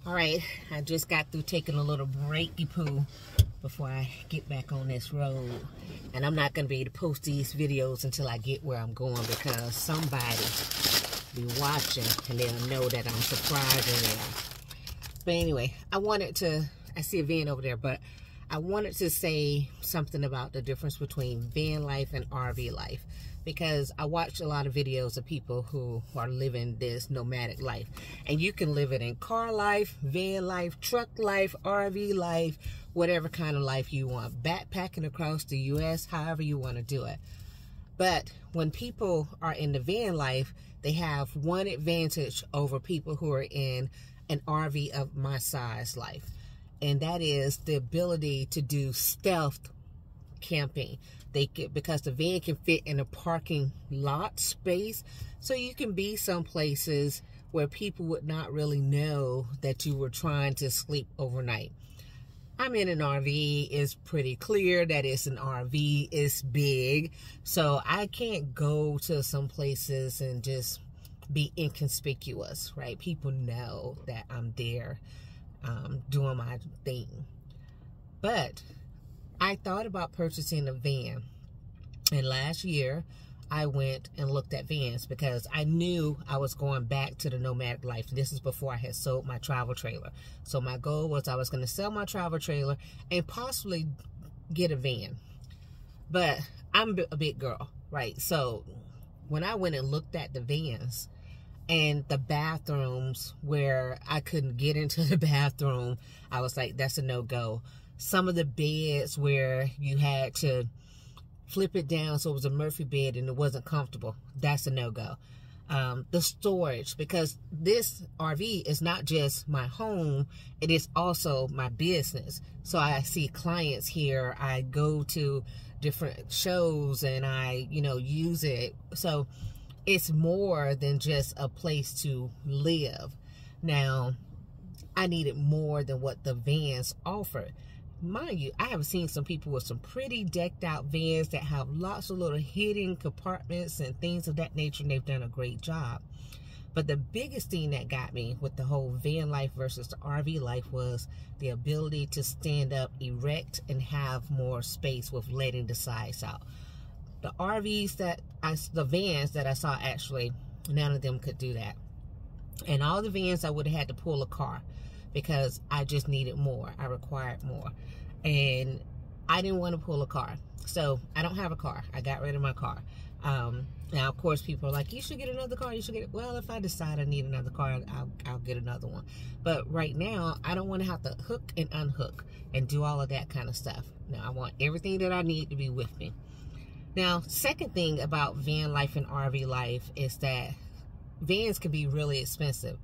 All right, I just got through taking a little breaky poo before I get back on this road. And I'm not going to be able to post these videos until I get where I'm going, because somebody be watching and they'll know that I'm surprising them. But anyway, I see a van over there, but I wanted to say something about the difference between van life and RV life, because I watch a lot of videos of people who are living this nomadic life. And you can live it in car life, van life, truck life, RV life, whatever kind of life you want. Backpacking across the U.S., however you want to do it. But when people are in the van life, they have one advantage over people who are in an RV of my size life. And that is the ability to do stealth camping. Because the van can fit in a parking lot space, so you can be some places where people would not really know that you were trying to sleep overnight. I'm in an RV. It's pretty clear that it's an RV. It's big, so I can't go to some places and just be inconspicuous, right? People know that I'm there doing my thing. But I thought about purchasing a van, and last year I went and looked at vans because I knew I was going back to the nomadic life. This is before I had sold my travel trailer. So my goal was I was going to sell my travel trailer and possibly get a van. But I'm a big girl, right? So when I went and looked at the vans and the bathrooms where I couldn't get into the bathroom, I was like, that's a no-go. Some of the beds where you had to flip it down so it was a Murphy bed and it wasn't comfortable, that's a no-go. The storage, because this RV is not just my home, it is also my business. So I see clients here, I go to different shows and I, use it. So it's more than just a place to live. Now, I needed more than what the vans offered. Mind you, I have seen some people with some pretty decked out vans that have lots of little hidden compartments and things of that nature, and they've done a great job. But the biggest thing that got me with the whole van life versus the RV life was the ability to stand up erect and have more space with letting the sides out. The the vans that I saw, actually, none of them could do that. And all the vans, I would have had to pull a car because I just needed more. I required more. And I didn't want to pull a car. So I don't have a car. I got rid of my car. Now, of course, people are like, you should get another car. You should get it. Well, if I decide I need another car, I'll get another one. But right now, I don't want to have to hook and unhook and do all of that kind of stuff. Now, I want everything that I need to be with me. Now, second thing about van life and RV life is that vans can be really expensive.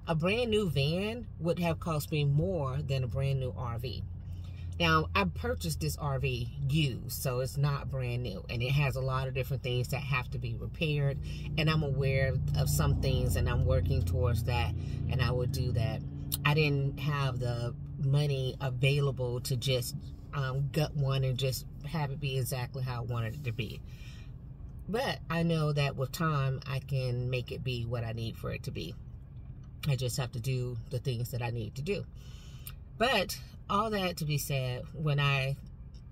A brand new van would have cost me more than a brand new RV. Now, I purchased this RV used, so it's not brand new, and it has a lot of different things that have to be repaired, and I'm aware of some things, and I'm working towards that, and I will do that. I didn't have the money available to just gut one and just have it be exactly how I wanted it to be. But I know that with time, I can make it be what I need for it to be. I just have to do the things that I need to do. But all that to be said, when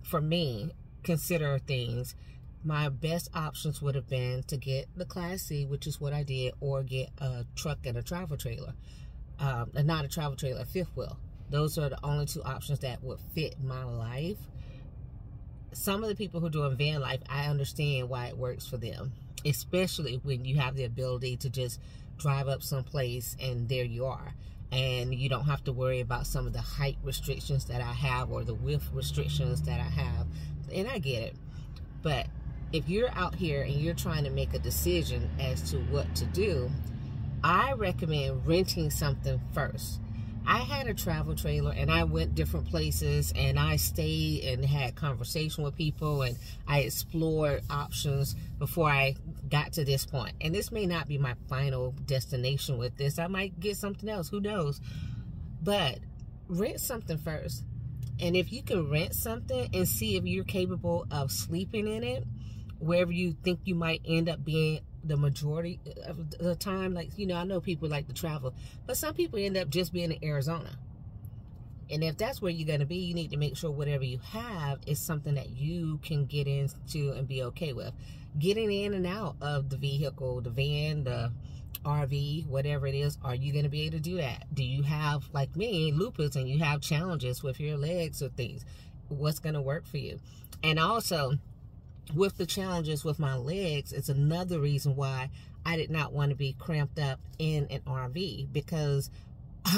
for me, consider things, my best options would have been to get the Class C, which is what I did, or get a truck and a travel trailer. Not a travel trailer, a fifth wheel. Those are the only two options that would fit my life. Some of the people who are doing van life, I understand why it works for them, especially when you have the ability to just drive up someplace and there you are, and you don't have to worry about some of the height restrictions that I have or the width restrictions that I have. And I get it, but if you're out here and you're trying to make a decision as to what to do, I recommend renting something first. I had a travel trailer and I went different places and I stayed and had conversation with people and I explored options before I got to this point. And this may not be my final destination with this. I might get something else, who knows? But rent something first. And if you can rent something and see if you're capable of sleeping in it, wherever you think you might end up being the majority of the time. Like, you know, I know people like to travel, but some people end up just being in Arizona. And if that's where you're going to be, you need to make sure whatever you have is something that you can get into and be okay with. Getting in and out of the vehicle, the van, the RV, whatever it is, are you going to be able to do that? Do you have, like me, lupus, and you have challenges with your legs or things? What's going to work for you? And also, with the challenges with my legs, it's another reason why I did not want to be cramped up in an RV, because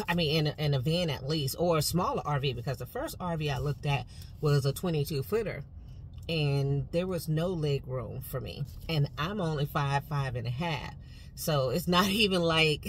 I mean, in a van at least, or a smaller RV, because the first RV I looked at was a 22-footer, and there was no leg room for me, and I'm only 5'5.5", so it's not even like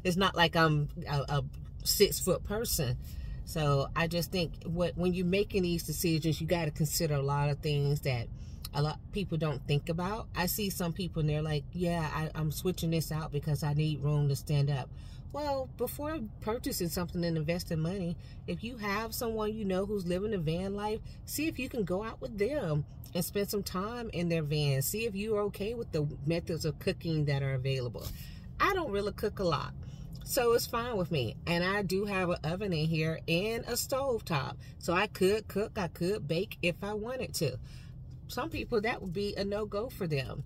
it's not like I'm a 6-foot person. So I just think when you're making these decisions, you got to consider a lot of things that a lot of people don't think about. I see some people and they're like, yeah, I'm switching this out because I need room to stand up. Well, before purchasing something and investing money, if you have someone you know who's living a van life, see if you can go out with them and spend some time in their van. See if you're okay with the methods of cooking that are available. I don't really cook a lot, so it's fine with me. And I do have an oven in here and a stove top, so I could cook, I could bake if I wanted to. Some people, that would be a no-go for them.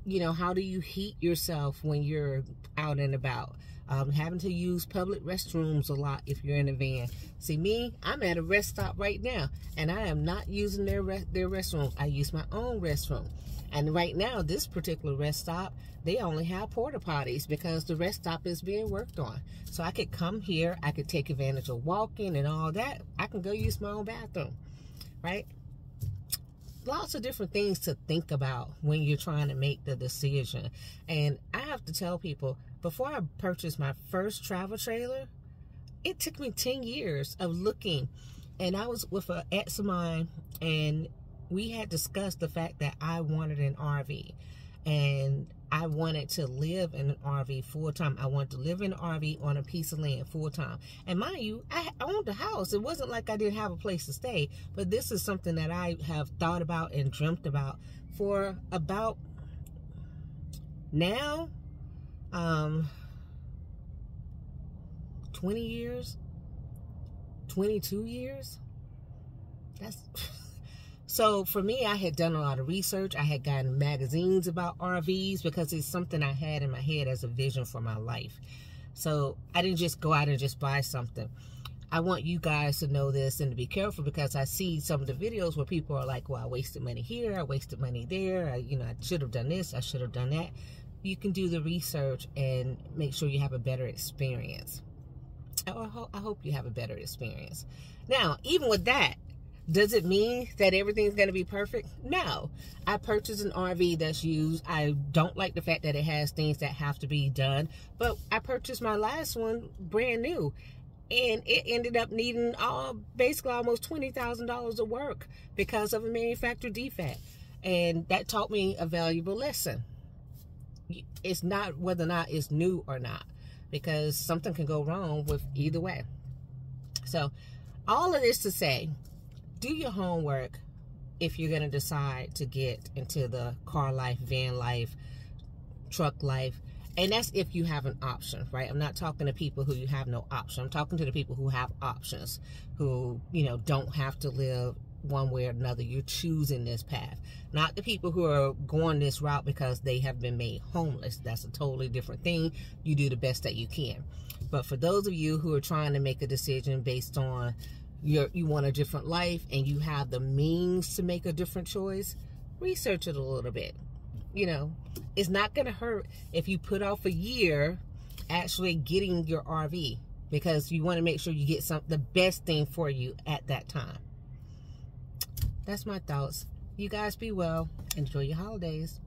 You know, how do you heat yourself when you're out and about? Having to use public restrooms a lot if you're in a van. See me, I'm at a rest stop right now, and I am not using their restrooms. I use my own restroom. And right now, this particular rest stop, they only have porta potties because the rest stop is being worked on. So I could come here, I could take advantage of walking and all that. I can go use my own bathroom, right? Lots of different things to think about when you're trying to make the decision. And I have to tell people, before I purchased my first travel trailer, it took me 10 years of looking. And I was with an ex of mine, and we had discussed the fact that I wanted an RV. And I wanted to live in an RV full time. I wanted to live in an RV on a piece of land full time. And mind you, I owned a house. It wasn't like I didn't have a place to stay. But this is something that I have thought about and dreamt about for about now 20 years, 22 years. That's... So for me, I had done a lot of research. I had gotten magazines about RVs because it's something I had in my head as a vision for my life. So I didn't just go out and just buy something. I want you guys to know this and to be careful, because I see some of the videos where people are like, well, I wasted money here, I wasted money there. I should have done this, I should have done that. You can do the research and make sure you have a better experience. I hope you have a better experience. Now, even with that, does it mean that everything's going to be perfect? No. I purchased an RV that's used. I don't like the fact that it has things that have to be done. But I purchased my last one brand new. And it ended up needing basically almost $20,000 of work because of a manufacturer defect. And that taught me a valuable lesson. It's not whether or not it's new or not, because something can go wrong with either way. So all of this to say, do your homework if you're going to decide to get into the car life, van life, truck life. And that's if you have an option, right? I'm not talking to people who you have no option. I'm talking to the people who have options, who, don't have to live one way or another. You're choosing this path. Not the people who are going this route because they have been made homeless. That's a totally different thing. You do the best that you can. But for those of you who are trying to make a decision based on you want a different life and you have the means to make a different choice, research it a little bit. It's not going to hurt if you put off a year actually getting your RV, because you want to make sure you get the best thing for you at that time. That's my thoughts. You guys be well. Enjoy your holidays.